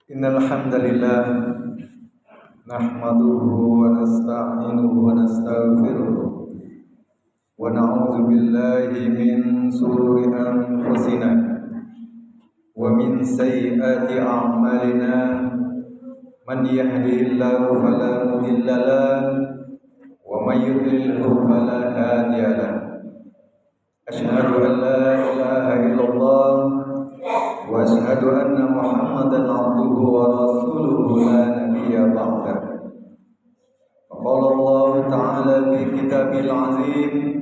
Innal hamdalillah nahmaduhu wa nasta'inuhu wa nastaghfiruh wa na'udzu billahi min shururi anfusina wa min sayyiati a'malina man yahdihillahu fala mudilla lahu wa may yudlilhu fala hadiya lahu asyhadu an la ilaha illallah wa asyhadu anna Muhammadan abduhu wa rasuluhu la nabiyya ba'dah. Qala Allah ta'ala fi kitabil azim,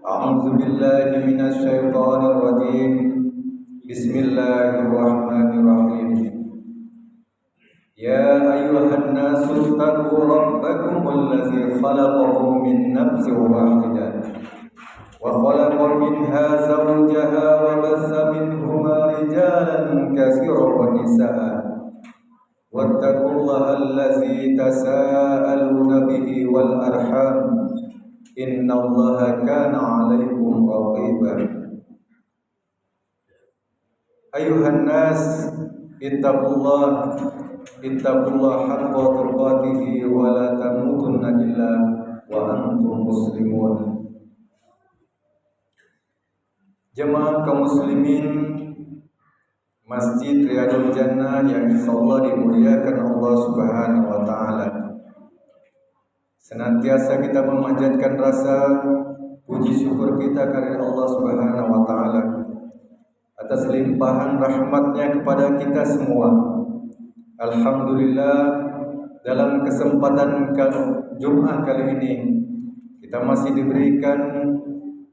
a'udzu billahi minasy syaithanir rajim. Bismillahirrahmanirrahim. Ya ayyuhan nasu taqu rabbakumul ladzi khalaqakum min nafsin wahidah وخلق منها زوجها وبث منهما رجالا كثيرا ونساء واتقوا الله الذي تساءلون به والأرحام إن الله كان عليكم رقيبا أيها الناس اتقوا الله حق تقاته ولا تموتن إلا وأنتم مسلمون. Jemaah kaum muslimin Masjid Riyadul Jannah yang insyaallah dimuliakan Allah Subhanahu wa taala. Senantiasa kita memanjatkan rasa puji syukur kita kepada Allah Subhanahu wa taala atas limpahan rahmatnya kepada kita semua. Alhamdulillah, dalam kesempatan Jumat kali ini kita masih diberikan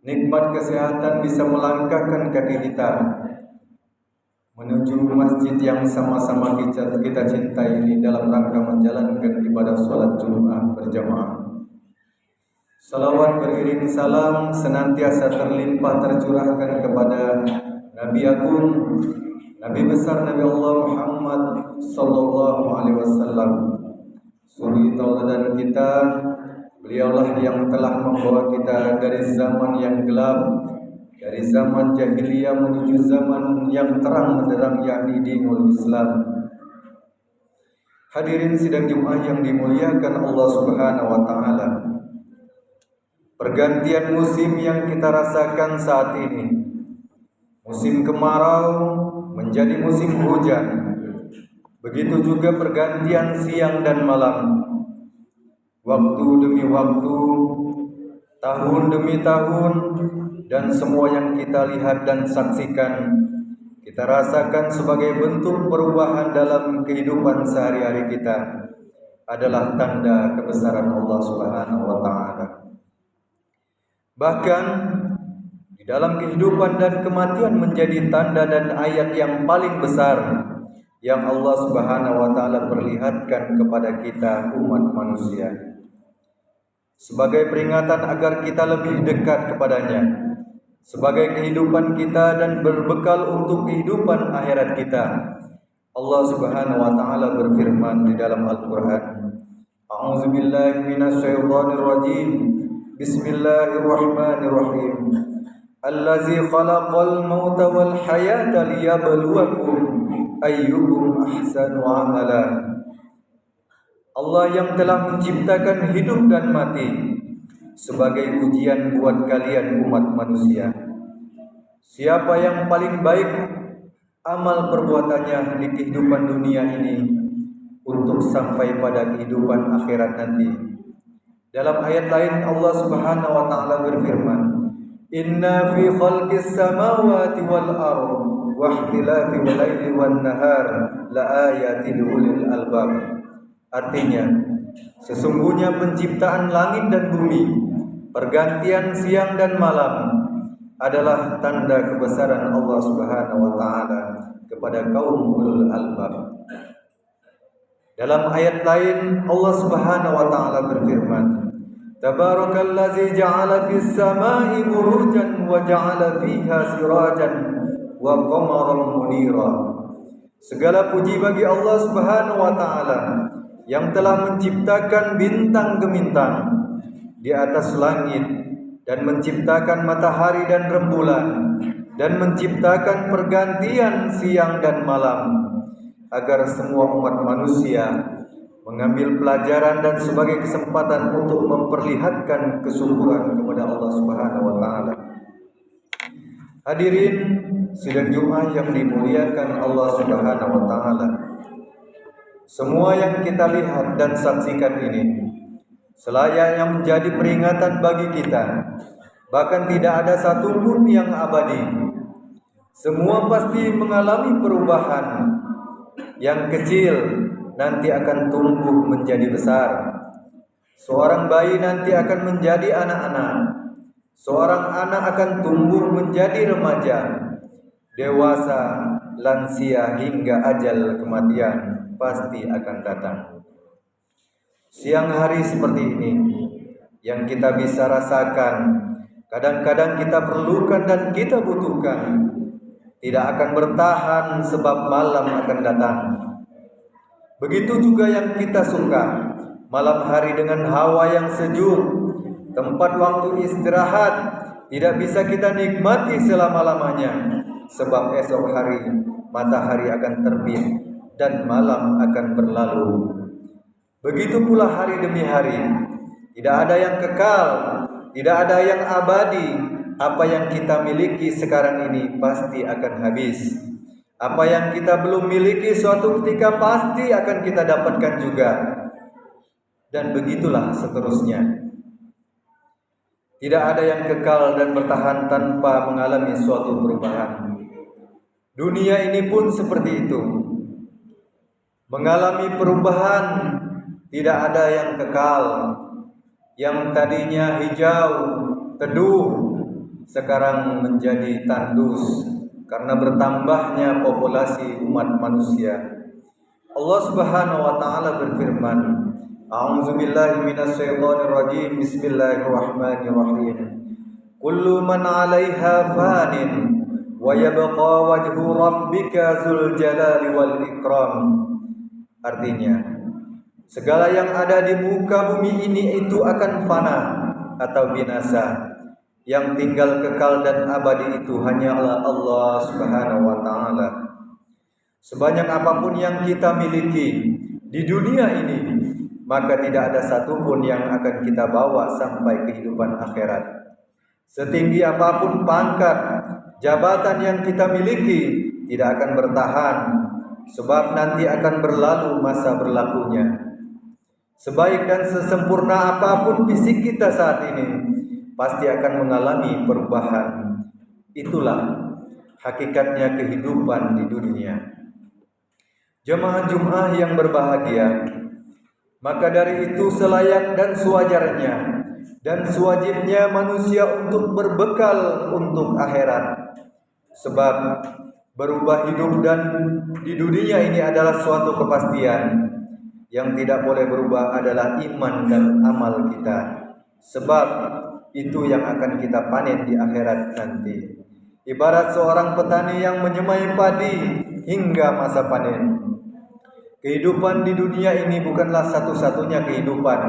nikmat kesehatan, bisa melangkahkan kaki kita menuju masjid yang sama-sama kita cintai ini dalam rangka menjalankan ibadah salat Jumat berjamaah. Salawat beriring salam senantiasa terlimpah tercurahkan kepada Nabi Agung, Nabi besar Nabi Allah Muhammad sallallahu alaihi wasallam, suri tauladan kita. Beliaulah yang telah membawa kita dari zaman yang gelap, dari zaman jahiliyah menuju zaman yang terang benderang, yakni dinul Islam. Hadirin sidang Jumat yang dimuliakan Allah Subhanahu wa taala. Pergantian musim yang kita rasakan saat ini, musim kemarau menjadi musim hujan. Begitu juga pergantian siang dan malam. Waktu demi waktu, tahun demi tahun, dan semua yang kita lihat dan saksikan, kita rasakan sebagai bentuk perubahan dalam kehidupan sehari-hari kita adalah tanda kebesaran Allah Subhanahu wa taala. Bahkan di dalam kehidupan dan kematian menjadi tanda dan ayat yang paling besar yang Allah Subhanahu wa taala perlihatkan kepada kita umat manusia, sebagai peringatan agar kita lebih dekat kepadanya, sebagai kehidupan kita dan berbekal untuk kehidupan akhirat kita. Allah Subhanahu wa taala berfirman di dalam Al-Qur'an, A'udzu billahi minasy syaithanir rajim. Bismillahirrahmanirrahim. Allazi khalaqal mauta wal hayata liyabluwakum ayyukum ahsanu amala. Allah yang telah menciptakan hidup dan mati sebagai ujian buat kalian umat manusia. Siapa yang paling baik amal perbuatannya di kehidupan dunia ini untuk sampai pada kehidupan akhirat nanti. Dalam ayat lain Allah Subhanahu wa taala berfirman, Inna fi khalqis samawati wal ardh wa ikhtilafil laili wan nahar la ayatin ulil albab. Artinya, sesungguhnya penciptaan langit dan bumi, pergantian siang dan malam adalah tanda kebesaran Allah Subhanahu wa taala kepada kaum ulul albab. Dalam ayat lain Allah Subhanahu wa taala berfirman, Tabarakallazi ja'ala fis samai burujan wa ja'ala fiha sirajan wa qamaran munira. Segala puji bagi Allah Subhanahu wa taala yang telah menciptakan bintang gemintang di atas langit dan menciptakan matahari dan rembulan dan menciptakan pergantian siang dan malam. agar semua umat manusia mengambil pelajaran dan sebagai kesempatan untuk memperlihatkan kesyukuran kepada Allah Subhanahu wa taala. Hadirin sidang Jumat yang dimuliakan Allah Subhanahu wa taala. Semua yang kita lihat dan saksikan ini selayaknya menjadi peringatan bagi kita. Bahkan tidak ada satupun yang abadi. Semua pasti mengalami perubahan. Yang kecil nanti akan tumbuh menjadi besar. Seorang bayi nanti akan menjadi anak-anak. Seorang anak akan tumbuh menjadi remaja, dewasa, lansia hingga ajal kematian pasti akan datang. Siang hari seperti ini yang kita bisa rasakan, kadang-kadang kita perlukan dan kita butuhkan, tidak akan bertahan sebab malam akan datang. Begitu juga yang kita suka, malam hari dengan hawa yang sejuk, tempat waktu istirahat tidak bisa kita nikmati selama-lamanya, sebab esok hari matahari akan terbit dan malam akan berlalu. Begitu pula hari demi hari, tidak ada yang kekal, tidak ada yang abadi. Apa yang kita miliki sekarang ini pasti akan habis. Apa yang kita belum miliki suatu ketika pasti akan kita dapatkan juga. Dan begitulah seterusnya. Tidak ada yang kekal dan bertahan tanpa mengalami suatu perubahan. Dunia ini pun seperti itu. Mengalami perubahan, tidak ada yang kekal. Yang tadinya hijau, teduh, sekarang menjadi tandus karena bertambahnya populasi umat manusia. Allah Subhanahu wa taala berfirman, A'udzubillahi minasyaitonir rajim. Bismillahirrahmanirrahim. Kullu man 'alaiha fanin wa yabqa wajhu rabbika dzul jalali wal ikram. Artinya, segala yang ada di muka bumi ini itu akan fana atau binasa. Yang tinggal kekal dan abadi itu hanyalah Allah Subhanahu wa taala. Sebanyak apapun yang kita miliki di dunia ini, maka tidak ada satupun yang akan kita bawa sampai kehidupan akhirat. Setinggi apapun pangkat, jabatan yang kita miliki tidak akan bertahan, sebab nanti akan berlalu masa berlakunya. Sebaik dan sesempurna apapun fisik kita saat ini, pasti akan mengalami perubahan. Itulah hakikatnya kehidupan di dunia. Jemaah Jumat yang berbahagia, maka dari itu selayak dan sewajarnya dan sewajibnya manusia untuk berbekal untuk akhirat. Sebab berubah hidup dan di dunia ini adalah suatu kepastian. Yang tidak boleh berubah adalah iman dan amal kita. Sebab itu yang akan kita panen di akhirat nanti. Ibarat seorang petani yang menyemai padi hingga masa panen. Kehidupan di dunia ini bukanlah satu-satunya kehidupan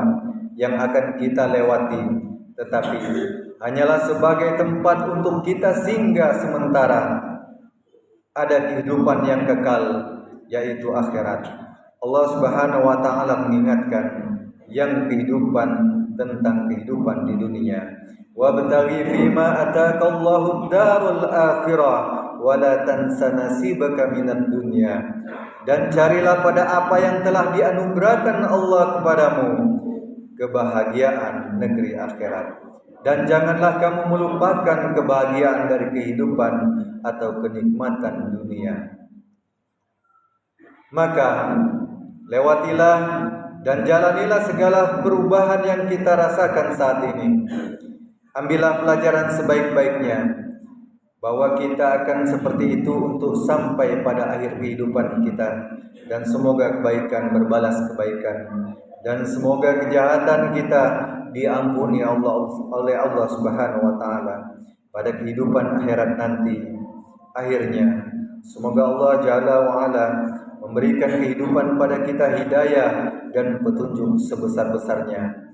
yang akan kita lewati, tetapi hanyalah sebagai tempat untuk kita singgah sementara. Ada kehidupan yang kekal, yaitu akhirat. Allah Subhanahu wa taala mengingatkan yang kehidupan tentang kehidupan di dunia. Wabtaghi fima ataqallahu ad-darul akhirah wa la tansa nasibaka minad dunya. Dan carilah pada apa yang telah dianugerahkan Allah kepadamu, kebahagiaan negeri akhirat. Dan janganlah kamu melupakan kebahagiaan dari kehidupan atau kenikmatan dunia. Maka lewatilah dan jalanilah segala perubahan yang kita rasakan saat ini. Ambillah pelajaran sebaik-baiknya, bahwa kita akan seperti itu untuk sampai pada akhir kehidupan kita. Dan semoga kebaikan berbalas kebaikan, dan semoga kejahatan kita diampuni oleh Allah Subhanahu wa taala pada kehidupan akhirat nanti. Akhirnya semoga Allah Jalla wa Ala memberikan kehidupan pada kita hidayah dan petunjuk sebesar-besarnya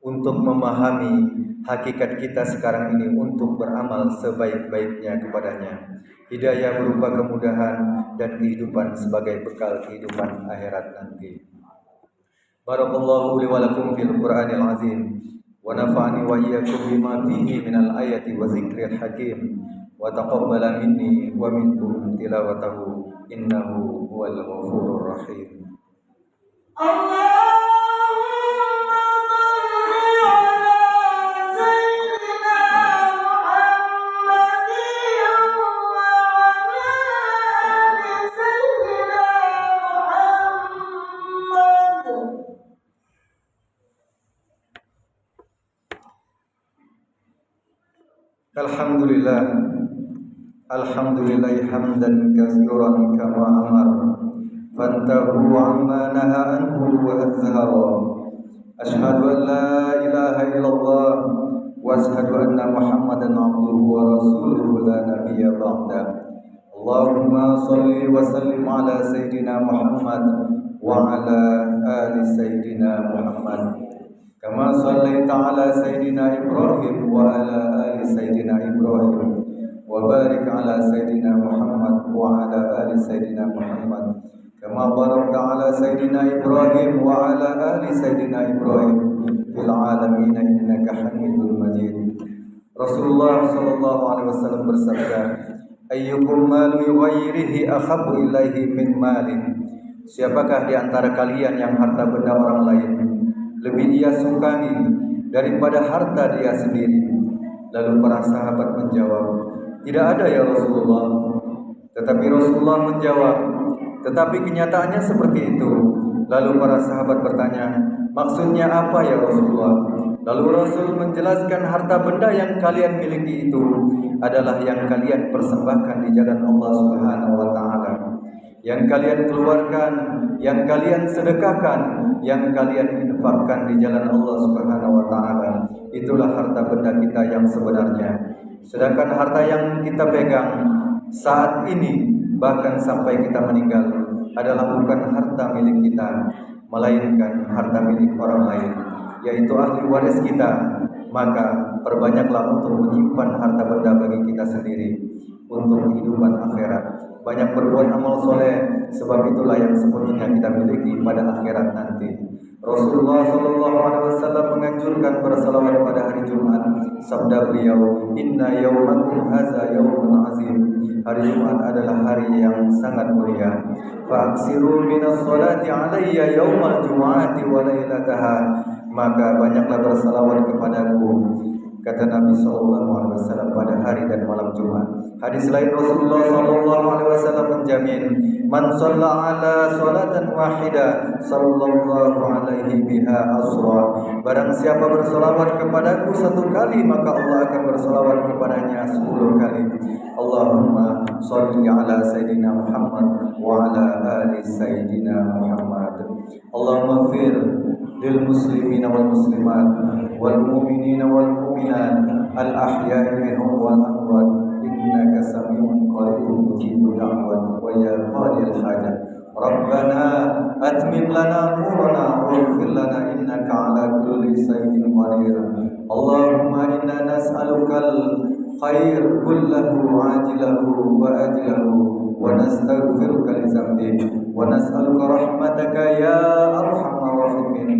untuk memahami hakikat kita sekarang ini, untuk beramal sebaik-baiknya kepadanya. hidayah berupa kemudahan, dan kehidupan sebagai bekal kehidupan akhirat nanti. Barakallahu li wa lakum fil Qur'anil azim wa nafa'ani wa iyyakum bima fihi minal ayati wa zikril hakim wa taqabbala minni wa minkum tilawatahu innahu huwal ghafurur rahim. Alhamdulillah, alhamdulillah hamdan katsiran kama amar, fantahu amma naha anhu wa azhara. Ashhadu an la ilaha illallah wa ashhadu anna Muhammadan abduhu wa rasuluhu la nabiyya ba'da. Allahumma salli wa sallim ala sayyidina Muhammad wa ala ali sayyidina Muhammad. Kama sallaita ala Sayyidina Ibrahim wa ala ali Sayyidina Ibrahim wa barik ala Sayyidina Muhammad wa ala ali Sayyidina Muhammad kama barakta ala Sayyidina Ibrahim wa ala ali Sayyidina Ibrahim fil alamin innaka Hamidul Majid. Rasulullah sallallahu alaihi wasallam bersabda, ayyukum malu ghairihi ahabbu ilaihi min mali. Siapakah di antara kalian yang harta benda orang lain lebih ia sukai daripada harta dia sendiri? Lalu para sahabat menjawab, tidak ada ya Rasulullah. Tetapi Rasulullah menjawab, tetapi kenyataannya seperti itu. Lalu para sahabat bertanya, maksudnya apa ya Rasulullah? Lalu Rasul menjelaskan, harta benda yang kalian miliki itu adalah yang kalian persembahkan di jalan Allah Subhanahu wa taala, yang kalian keluarkan, yang kalian sedekahkan, yang kalian infakkan di jalan Allah Subhanahu wa taala. Itulah harta benda kita yang sebenarnya. Sedangkan harta yang kita pegang saat ini bahkan sampai kita meninggal adalah bukan harta milik kita, melainkan harta milik orang lain, yaitu ahli waris kita. Maka perbanyaklah untuk menyimpan harta benda bagi kita sendiri untuk kehidupan akhirat. Banyak berbuat amal soleh, sebab itulah yang sepenuhnya kita miliki pada akhirat nanti. Rasulullah SAW menganjurkan bersalawat pada hari Jumat. Sabda beliau, Inna yawmakum haza yawmun azim. Hari Jumat adalah hari yang sangat mulia. Fa'aksiru minas salati alayya yawmal jum'ati wa laylataha. Maka banyaklah bersalawat kepadaku, kata Nabi SAW, pada hari dan malam Jumat. Hadis lain Rasulullah SAW menjamin, man shalla ala salatan wahida sallallahu alaihi biha asra. Barang siapa bersalawat kepadaku satu kali, maka Allah akan bersalawat kepadanya 10 kali. Allahumma shalli ala Sayyidina Muhammad wa ala ali Sayyidina Muhammad. Allahumma fir lil muslimina wal muslimat wal mu'minina wal mu'minat al ahya'i minhum wal amwat innaka sami'un qaribun mujibud da'wat wa ya qadil hajat. Rabbana atmim lana nurana waghfir lana innaka ala kulli shay'in qadir. Allahumma inna nas'alukal khair kullahu ajilahu wa ajilahu wa nastaghfiruka li dzambi wa nas'aluka rahmataka ya arhamar rahimin.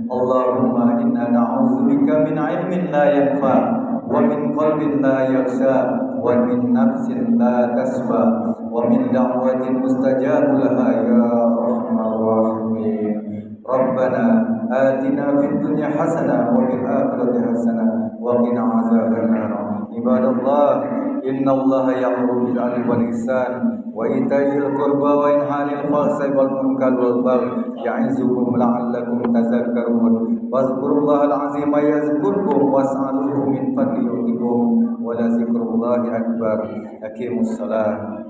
Allahumma inna na'udzubika min ilmin la yanfa wa min qalbin la yakhsha wa min nafsin la tasba wa min da'watin mustajab laha ya arhamar rahimin. Rabbana atina fid dunya hasanah wa fil akhirati hasanah wa qina azabannar. Ibadallah, innallaha ya'muru bil 'adli wal ihsan wa ita'il qurba wa yanha 'anil fahsya'i wal munkari wal baghi ya'izukum la'allakum tadhakkarun. Wazkurullahal 'azima yazkurkum was'aluhu min fadlihi yu'tikum wa la zikrullahi akbar. Aqimus shalah.